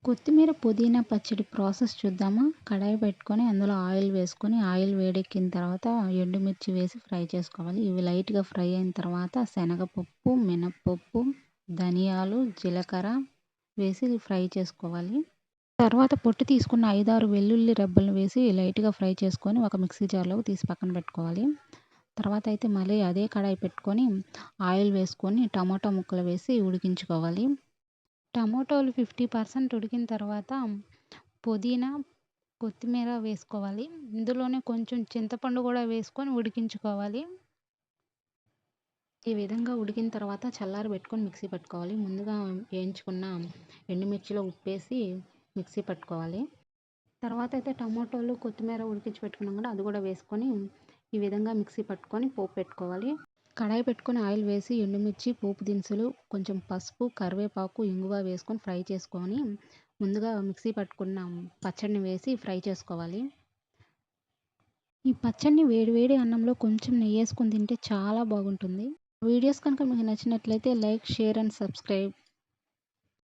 కొత్తిమీర, పుదీనా పచ్చడి ప్రాసెస్ చూద్దామా? కడాయి పెట్టుకొని అందులో ఆయిల్ వేసుకొని, ఆయిల్ వేడెక్కిన తర్వాత ఎండుమిర్చి వేసి ఫ్రై చేసుకోవాలి. ఇవి లైట్‌గా ఫ్రై అయిన తర్వాత శనగపప్పు, మినప్పప్పు, ధనియాలు, జీలకర్ర వేసి ఫ్రై చేసుకోవాలి. తర్వాత పొట్టు తీసుకున్న 5, 6 వెల్లుల్లి రెబ్బలను వేసి లైట్‌గా ఫ్రై చేసుకొని ఒక మిక్సీ జార్‌లోకి తీసి పక్కన పెట్టుకోవాలి. తర్వాత అయితే మళ్ళీ అదే కడాయి పెట్టుకొని ఆయిల్ వేసుకొని టమాటా ముక్కలు వేసి ఉడికించుకోవాలి. టమోటాలు 50% ఉడికిన తర్వాత పుదీనా, కొత్తిమీర వేసుకోవాలి. ఇందులోనే కొంచెం చింతపండు గూడా వేసుకొని ఉడికించుకోవాలి. ఈ విధంగా ఉడికిన తర్వాత చల్లారబెట్టుకొని మిక్సీ పట్టుకోవాలి. ముందుగా వేయించుకున్న ఎండుమిర్చిలో ఉప్పేసి మిక్సీ పట్టుకోవాలి. తర్వాత అయితే టమోటాలు, కొత్తిమీర ఉడికించి పెట్టుకున్నాం కదా! అది కూడా వేసుకొని ఈ విధంగా మిక్సీ పట్టుకొని పోపు పెట్టుకోవాలి. కడాయి పెట్టుకొని ఆయిల్ వేసి ఎండుమిర్చి, పోపు దినుసులు, కొంచెం పసుపు, కరివేపాకు, ఇంగువ వేసుకొని ఫ్రై చేసుకొని ముందుగా మిక్సీ పట్టుకున్న పచ్చడిని వేసి ఫ్రై చేసుకోవాలి. ఈ పచ్చడిని వేడి వేడి అన్నంలో కొంచెం నెయ్యేసుకొని తింటే చాలా బాగుంటుంది. వీడియోస్ కనుక మీకు నచ్చినట్లయితే లైక్, షేర్ అండ్ సబ్స్క్రైబ్.